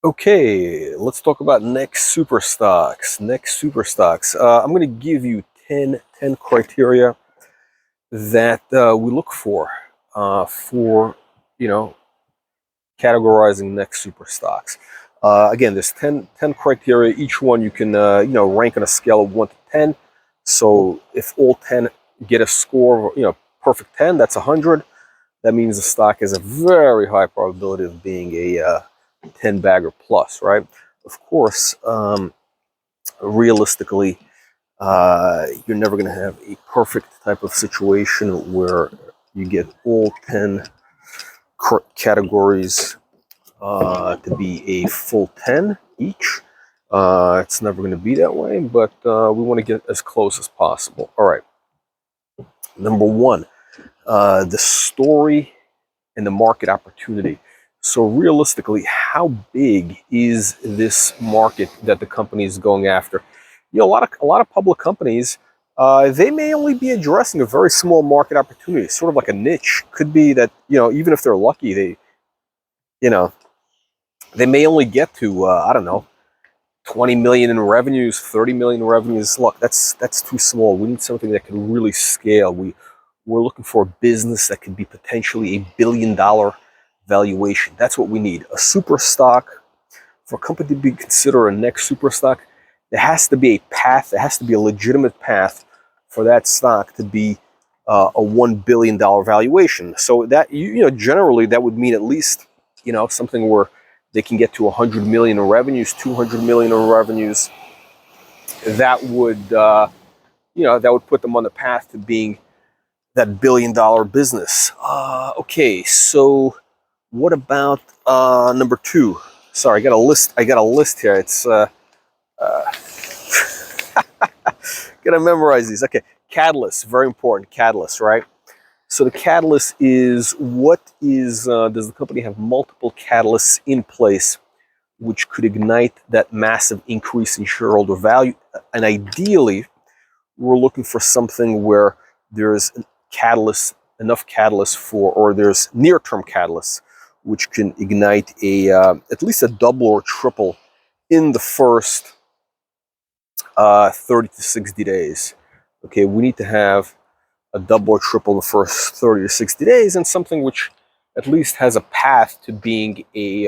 Okay, let's talk about next super stocks. Next super stocks. I'm going to give you 10 criteria that we look for, you know, categorizing next super stocks. Again, there's 10 criteria. Each one you can, rank on a scale of 1 to 10. So if all 10 get a score of, perfect 10, that's 100. That means the stock has a very high probability of being a 10 bagger plus, right? Of course, realistically, you're never going to have a perfect type of situation where you get all 10 categories to be a full 10 each. It's never going to be that way, but we want to get as close as possible. All right. Number one, the story and the market opportunity. So realistically, how big is this market that the company is going after? A lot of public companies, they may only be addressing a very small market opportunity, sort of like a niche. Could be that even if they're lucky, you know they may only get to I don't know, 20 million in revenues, 30 million in revenues. Look, that's too small. We need something that can really scale. We're looking for a business that could be potentially $1 billion valuation. That's what we need. A super stock. For a company to be considered a next super stock, there has to be a path. There has to be a legitimate path for that stock to be a $1 billion valuation. So that generally that would mean at least something where they can get to 100 million in revenues, 200 million in revenues. That would that would put them on the path to being that $1 billion business. Okay, so what about number two? Sorry, I got a list here. It's gotta memorize these. Okay, catalyst, very important. Catalyst, right? So the catalyst is does the company have multiple catalysts in place which could ignite that massive increase in shareholder value? And ideally, we're looking for something where there's enough catalyst or there's near-term catalysts which can ignite at least a double or triple in the first 30 to 60 days. Okay, we need to have a double or triple in the first 30 to 60 days, and something which at least has a path to being a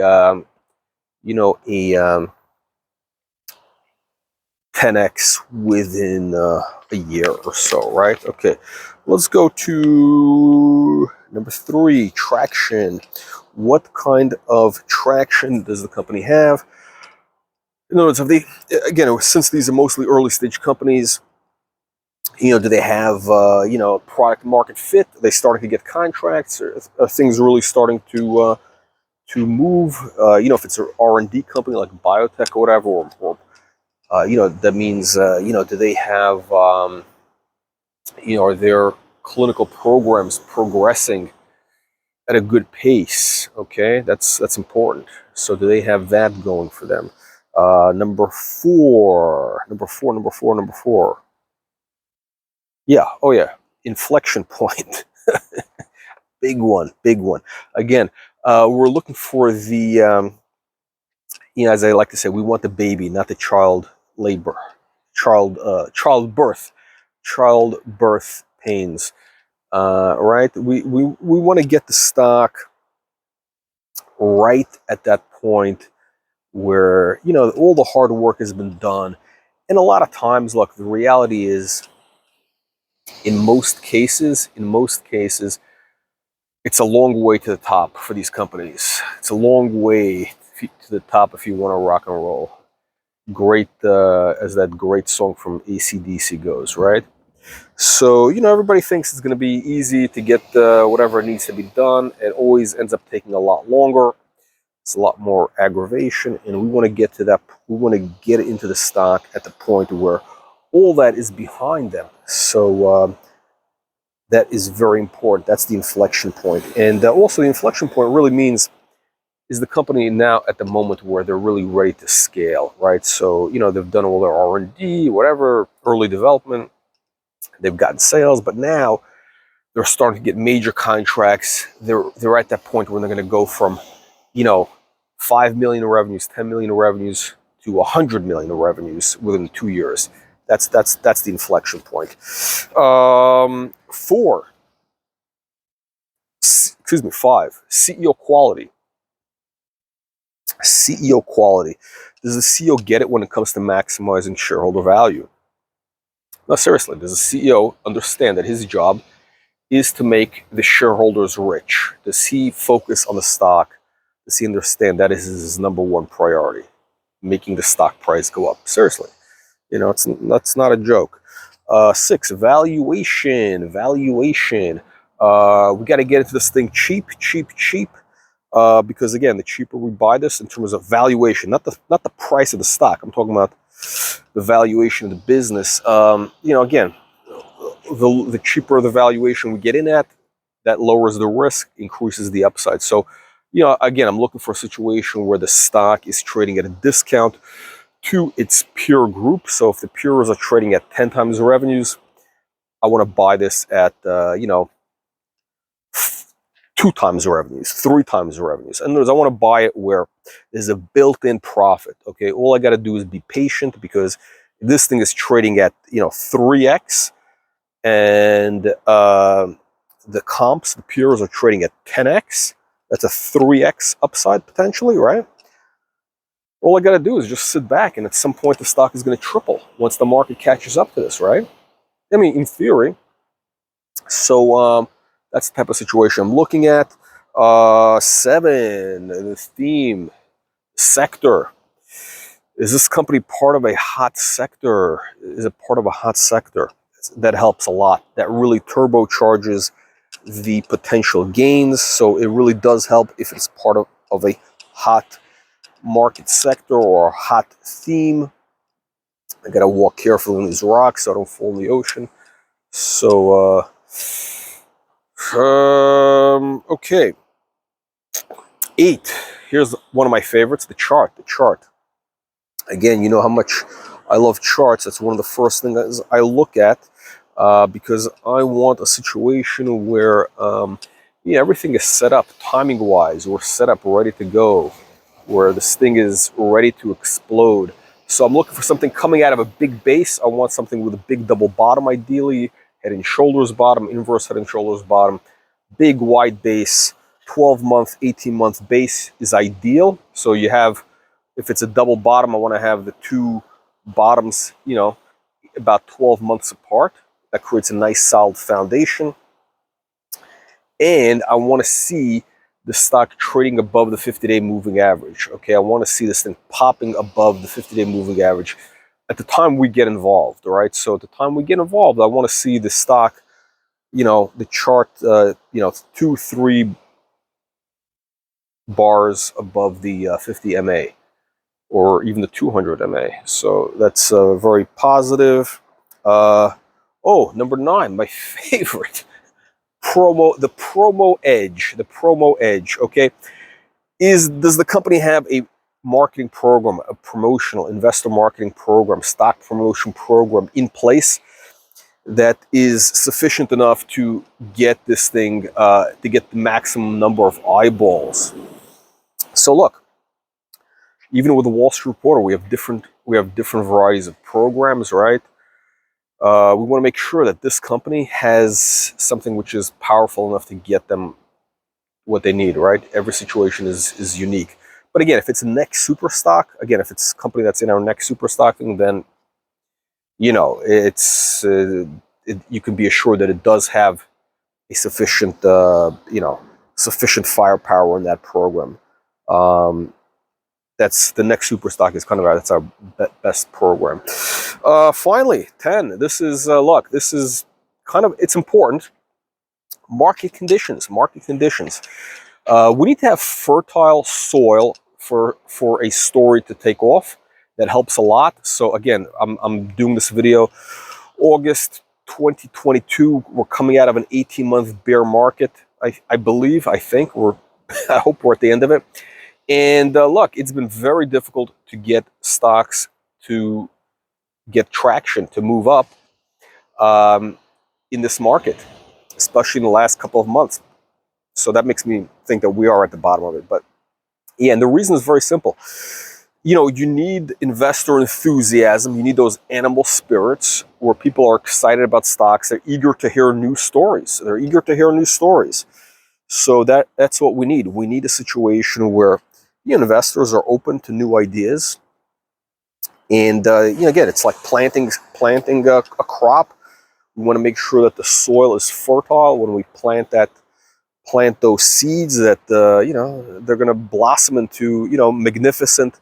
10x within a year or so, right? Okay, let's go to number three, traction. What kind of traction does the company have? In other words, since these are mostly early stage companies, do they have product market fit? Are they starting to get contracts? Or are things really starting to move? If it's an R&D company like biotech or whatever, or that means do they have are their clinical programs progressing at a good pace? Okay, that's important. So do they have that going for them? Number four. Yeah. Oh yeah. Inflection point. Big one. Big one. Again, we're looking for the as I like to say, we want the baby, not the child labor, childbirth pains. Right? We want to get the stock right at that point where all the hard work has been done, and a lot of times, look, the reality is, in most cases, it's a long way to the top for these companies. It's a long way to the top if you want to rock and roll. Great, as that great song from AC/DC goes, right? So, everybody thinks it's going to be easy to get whatever needs to be done. It always ends up taking a lot longer. It's a lot more aggravation, and we want to get to that. We want to get into the stock at the point where all that is behind them. So that is very important. That's the inflection point. And also the inflection point really means, is the company now at the moment where they're really ready to scale, right? So, they've done all their R&D, whatever, early development, they've gotten sales, but now they're starting to get major contracts. They're at that point where they're going to go from, 5 million in revenues, 10 million in revenues to 100 million in revenues within 2 years. That's the inflection point. 5, CEO quality. CEO quality. Does the CEO get it when it comes to maximizing shareholder value? No, seriously, does the CEO understand that his job is to make the shareholders rich? Does he focus on the stock? Does he understand that is his number one priority? Making the stock price go up. Seriously, that's not a joke. 6, valuation. Valuation. We got to get into this thing cheap. Because again, the cheaper we buy this in terms of valuation, not the price of the stock. I'm talking about the valuation of the business. Again, the cheaper the valuation we get in at, that lowers the risk, increases the upside. So, again, I'm looking for a situation where the stock is trading at a discount to its peer group. So if the peers are trading at 10 times the revenues, I want to buy this at, 2 times the revenues, 3 times the revenues. In other words, I want to buy it where there's a built-in profit. Okay, all I got to do is be patient, because this thing is trading at 3x, and the comps, the peers, are trading at 10x. That's a 3x upside potentially, right? All I got to do is just sit back, and at some point the stock is going to triple once the market catches up to this, right? I mean, in theory. So that's the type of situation I'm looking at. 7, the theme, sector. Is this company part of a hot sector? Is it part of a hot sector? That helps a lot. That really turbocharges the potential gains. So it really does help if it's part of a hot market sector or a hot theme. I gotta walk carefully on these rocks so I don't fall in the ocean. So, okay. 8. Here's one of my favorites, the chart. The chart. Again, you know how much I love charts. That's one of the first things I look at, because I want a situation where everything is set up timing-wise. We're set up ready to go, where this thing is ready to explode. So I'm looking for something coming out of a big base. I want something with a big double bottom, ideally. Head and shoulders bottom, inverse head and shoulders bottom. Big wide base, 12-month, 18-month base is ideal. So you have, if it's a double bottom, I want to have the 2 bottoms, about 12 months apart. That creates a nice solid foundation. And I want to see the stock trading above the 50-day moving average. Okay, I want to see this thing popping above the 50-day moving average at the time we get involved, all right? So at the time we get involved, I want to see the stock, the chart, 2, 3 bars above the 50 MA, or even the 200 MA. So that's very positive. Number 9, my favorite. The promo edge. Okay, does the company have a marketing program, a promotional investor marketing program, stock promotion program in place that is sufficient enough to get this thing, to get the maximum number of eyeballs? So look, even with the Wall Street Reporter, we have different varieties of programs, right? We want to make sure that this company has something which is powerful enough to get them what they need, right? Every situation is unique. But again, if it's a next super stock, if it's a company that's in our next super stocking, then, it's, you can be assured that it does have a sufficient, sufficient firepower in that program. That's the next super stock is kind of that's our best program. Finally, 10. This is look. This is it's important. Market conditions. We need to have fertile soil for a story to take off. That helps a lot. So again, I'm doing this video August 2022. We're coming out of an 18-month bear market. I think I hope we're at the end of it. And look, it's been very difficult to get stocks to get traction, to move up in this market, especially in the last couple of months. So that makes me think that we are at the bottom of it. But Yeah, and the reason is very simple. You know, you need investor enthusiasm. You need those animal spirits where people are excited about stocks. They're eager to hear new stories. They're eager to hear new stories. So that's what we need. We need a situation where investors are open to new ideas. And again, it's like planting a crop. We want to make sure that the soil is fertile when we plant those seeds, that they're going to blossom into magnificent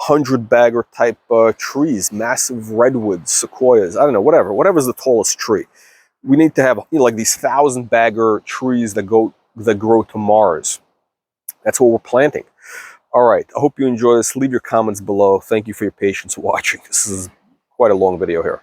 100-bagger type trees, massive redwoods, sequoias. I don't know, whatever's the tallest tree. We need to have like these 1,000-bagger trees that grow to Mars. That's what we're planting. All right. I hope you enjoy this. Leave your comments below. Thank you for your patience watching. This is quite a long video here.